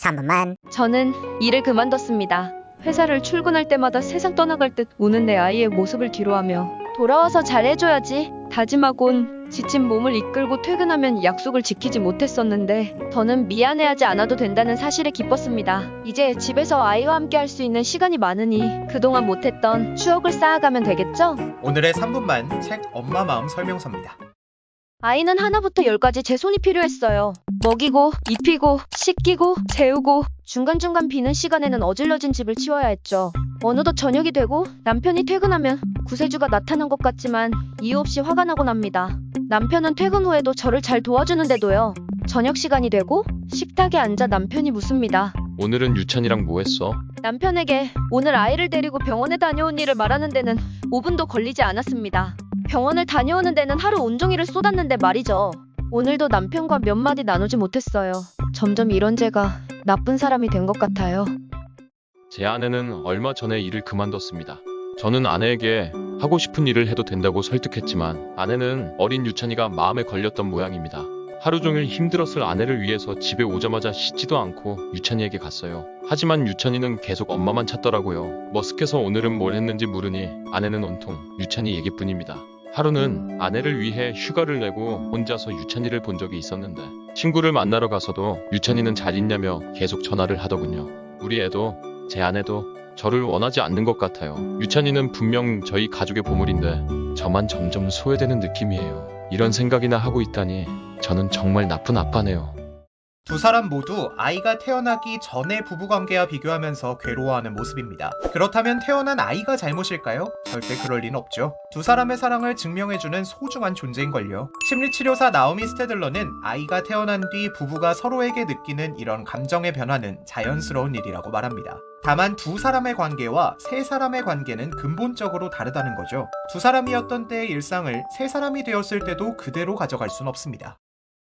3분만. 저는 일을 그만뒀습니다. 회사를 출근할 때마다 세상 떠나갈 듯 우는 내 아이의 모습을 뒤로하며 돌아와서 잘해줘야지 다짐하곤 지친 몸을 이끌고 퇴근하면 약속을 지키지 못했었는데 더는 미안해하지 않아도 된다는 사실에 기뻤습니다. 이제 집에서 아이와 함께 할 수 있는 시간이 많으니 그동안 못했던 추억을 쌓아가면 되겠죠? 오늘의 3분만 책 엄마 마음 설명서입니다. 아이는 하나부터 열까지 제 손이 필요했어요. 먹이고, 입히고, 씻기고, 재우고, 중간중간 비는 시간에는 어질러진 집을 치워야 했죠. 어느덧 저녁이 되고 남편이 퇴근하면 구세주가 나타난 것 같지만 이유 없이 화가 나곤 합니다. 남편은 퇴근 후에도 저를 잘 도와주는데도요. 저녁 시간이 되고 식탁에 앉아 남편이 묻습니다. 오늘은 유찬이랑 뭐 했어? 남편에게 오늘 아이를 데리고 병원에 다녀온 일을 말하는 데는 5분도 걸리지 않았습니다. 병원을 다녀오는 데는 하루 온종일을 쏟았는데 말이죠. 오늘도 남편과 몇 마디 나누지 못했어요. 점점 이런 제가 나쁜 사람이 된 것 같아요. 제 아내는 얼마 전에 일을 그만뒀습니다. 저는 아내에게 하고 싶은 일을 해도 된다고 설득했지만 아내는 어린 유찬이가 마음에 걸렸던 모양입니다. 하루 종일 힘들었을 아내를 위해서 집에 오자마자 씻지도 않고 유찬이에게 갔어요. 하지만 유찬이는 계속 엄마만 찾더라고요. 머쓱해서 오늘은 뭘 했는지 물으니 아내는 온통 유찬이 얘기뿐입니다. 하루는 아내를 위해 휴가를 내고 혼자서 유찬이를 본 적이 있었는데 친구를 만나러 가서도 유찬이는 잘 있냐며 계속 전화를 하더군요. 우리 애도 제 아내도 저를 원하지 않는 것 같아요. 유찬이는 분명 저희 가족의 보물인데 저만 점점 소외되는 느낌이에요. 이런 생각이나 하고 있다니 저는 정말 나쁜 아빠네요. 두 사람 모두 아이가 태어나기 전의 부부관계와 비교하면서 괴로워하는 모습입니다. 그렇다면 태어난 아이가 잘못일까요? 절대 그럴 리는 없죠. 두 사람의 사랑을 증명해주는 소중한 존재인걸요. 심리치료사 나오미 스테들러는 아이가 태어난 뒤 부부가 서로에게 느끼는 이런 감정의 변화는 자연스러운 일이라고 말합니다. 다만 두 사람의 관계와 세 사람의 관계는 근본적으로 다르다는 거죠. 두 사람이었던 때의 일상을 세 사람이 되었을 때도 그대로 가져갈 순 없습니다.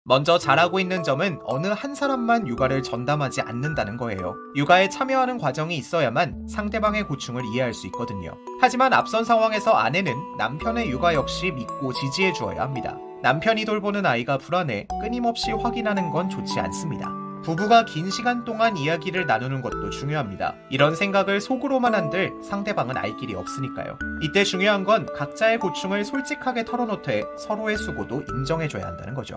먼저 잘하고 있는 점은 어느 한 사람만 육아를 전담하지 않는다는 거예요. 육아에 참여하는 과정이 있어야만 상대방의 고충을 이해할 수 있거든요. 하지만 앞선 상황에서 아내는 남편의 육아 역시 믿고 지지해 주어야 합니다. 남편이 돌보는 아이가 불안해 끊임없이 확인하는 건 좋지 않습니다. 부부가 긴 시간 동안 이야기를 나누는 것도 중요합니다. 이런 생각을 속으로만 한들 상대방은 알 길이 없으니까요. 이때 중요한 건 각자의 고충을 솔직하게 털어놓되 서로의 수고도 인정해줘야 한다는 거죠.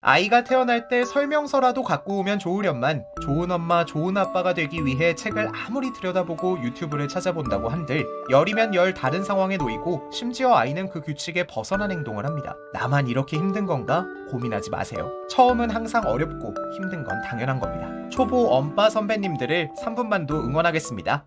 아이가 태어날 때 설명서라도 갖고 오면 좋으련만 좋은 엄마, 좋은 아빠가 되기 위해 책을 아무리 들여다보고 유튜브를 찾아본다고 한들 열이면 열 다른 상황에 놓이고 심지어 아이는 그 규칙에 벗어난 행동을 합니다. 나만 이렇게 힘든 건가? 고민하지 마세요. 처음은 항상 어렵고 힘든 건 당연한 겁니다. 초보 엄빠 선배님들을 3분만도 응원하겠습니다.